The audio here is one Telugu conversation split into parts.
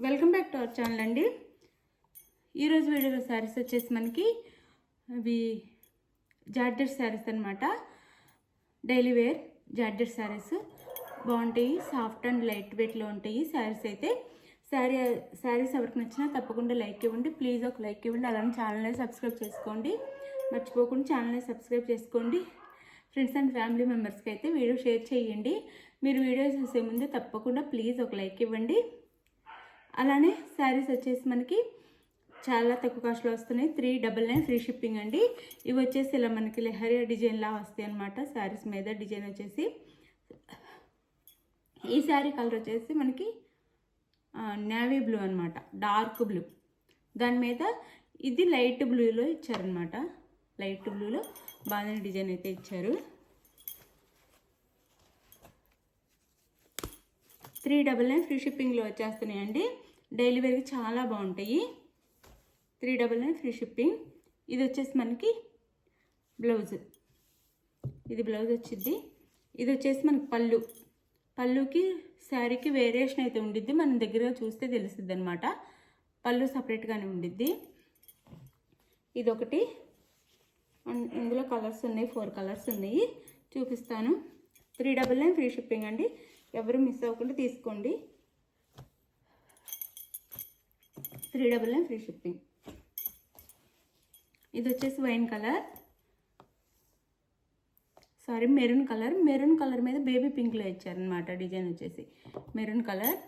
Welcome back to our channel అండి. ఈరోజు వీడియోలో శారీస్ వచ్చేసి మనకి అవి జార్జెట్ శారీస్ అనమాట. డైలీ వేర్ జార్జెట్ శారీస్ బాగుంటాయి, సాఫ్ట్ అండ్ లైట్ వెయిట్లో ఉంటాయి శారీస్ అయితే. శారీస్ ఎవరికి నచ్చినా తప్పకుండా లైక్ ఇవ్వండి, ప్లీజ్ ఒక లైక్ ఇవ్వండి. అలానే ఛానల్ని సబ్స్క్రైబ్ చేసుకోండి, మర్చిపోకుండా ఛానల్ని సబ్స్క్రైబ్ చేసుకోండి. ఫ్రెండ్స్ అండ్ ఫ్యామిలీ మెంబర్స్కి అయితే వీడియో షేర్ చేయండి. మీరు వీడియో చూసే ముందు తప్పకుండా ప్లీజ్ ఒక లైక్ ఇవ్వండి. అలానే శారీస్ వచ్చేసి మనకి చాలా తక్కువ కాస్ట్లో వస్తున్నాయి. 399 ఫ్రీ షిప్పింగ్ అండి. ఇవి వచ్చేసి ఇలా మనకి లెహరియా డిజైన్లా వస్తాయి అన్నమాట. శారీస్ మీద డిజైన్ వచ్చేసి ఈ శారీ కలర్ వచ్చేసి మనకి నేవీ బ్లూ అనమాట, డార్క్ బ్లూ. దాని మీద ఇది లైట్ బ్లూలో ఇచ్చారనమాట. లైట్ బ్లూలో బాగానే డిజైన్ అయితే ఇచ్చారు. 399 ఫ్రీ షిప్పింగ్లో వచ్చేస్తున్నాయండి. డైలీ వేర్కి చాలా బాగుంటాయి. 399 ఫ్రీ షిప్పింగ్. ఇది వచ్చేసి మనకి బ్లౌజ్, ఇది బ్లౌజ్ వచ్చింది. ఇది వచ్చేసి మనకి పళ్ళుకి శారీకి వేరియేషన్ అయితే ఉండిద్ది, మన దగ్గర చూస్తే తెలుస్తుంది అనమాట. పళ్ళు సపరేట్గానే ఉండిద్ది. ఇదొకటి. ఇందులో కలర్స్ ఉన్నాయి, 4 కలర్స్ ఉన్నాయి, చూపిస్తాను. 399 ఫ్రీ షిప్పింగ్ అండి. ఎవరు మిస్ అవ్వకుండా తీసుకోండి. 399 ఫ్రీ షిప్పింగ్. ఇది వచ్చేసి వైన్ కలర్, మెరూన్ కలర్ మీద బేబీ పింక్లో ఇచ్చారనమాట. డిజైన్ వచ్చేసి మెరూన్ కలర్.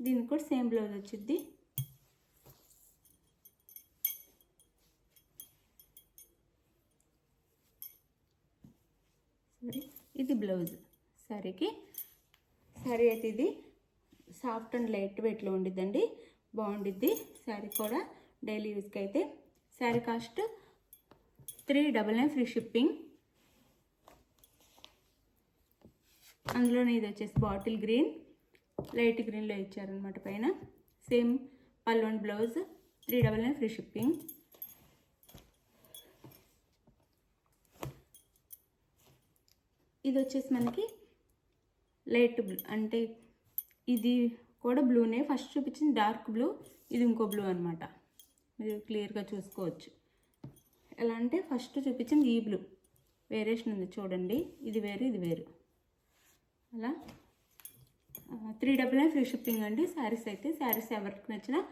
దీనికి కూడా సేమ్ బ్లౌజ్ వచ్చింది. ఇది బ్లౌజ్ శారీకి. శారీ అయితే ఇది సాఫ్ట్ అండ్ లైట్ వెయిట్లో ఉండిద్దండి, బాగుండిద్ది శారీ కూడా డైలీ యూస్కి అయితే. Sari cost 399 free shipping. అందులోనే ఇది వచ్చేసి బాటిల్ గ్రీన్, లైట్ గ్రీన్లో ఇచ్చారనమాట పైన. సేమ్ పళ్ళు అండ్ బ్లౌజ్. 399 free shipping. ఇది వచ్చేసి మనకి లైట్ బ్లూ, అంటే ఇది కూడా బ్లూనే. ఫస్ట్ చూపించింది డార్క్ బ్లూ, ఇది ఇంకో బ్లూ అనమాట. మీరు క్లియర్గా చూసుకోవచ్చు. ఎలా అంటే ఫస్ట్ చూపించింది ఈ బ్లూ, వేరియేషన్ ఉంది చూడండి. ఇది వేరు, ఇది వేరు. అలా 399 ఫ్రీ షిప్పింగ్ అండి. శారీస్ అయితే శారీస్ ఎవరికి నచ్చినా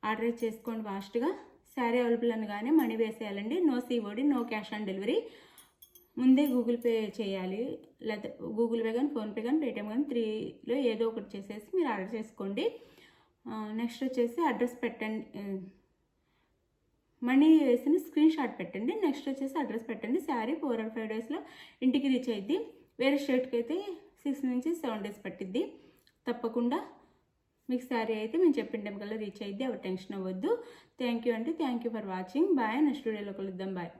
ఆర్డర్ చేసుకోండి ఫాస్ట్గా. శారీ అవైలబుల్ అనగానే మనీ వేసేయాలండి. No COD, no cash on delivery. ముందే గూగుల్ పే చేయాలి, లేదా గూగుల్ పే కానీ, ఫోన్పే కానీ, పేటిఎం కానీ, 3లో ఏదో ఒకటి చేసేసి మీరు ఆర్డర్ చేసుకోండి. నెక్స్ట్ వచ్చేసి అడ్రస్ పెట్టండి, మనీ వేసిన స్క్రీన్ షాట్ పెట్టండి. నెక్స్ట్ వచ్చేసి అడ్రస్ పెట్టండి. శారీ 4 or 5 డేస్లో ఇంటికి రీచ్ అయ్యిద్ది. వేరే స్టేట్కి అయితే 6 నుంచి 7 డేస్ పట్టిద్ది. తప్పకుండా మీకు శారీ అయితే మేము చెప్పిన టైం కల్లా రీచ్ అయ్యిద్ది. ఎవరు టెన్షన్ అవ్వద్దు. థ్యాంక్ యూ అండి. Thank you for watching. Bye. Next వీడియోలో కలుద్దాం. బాయ్.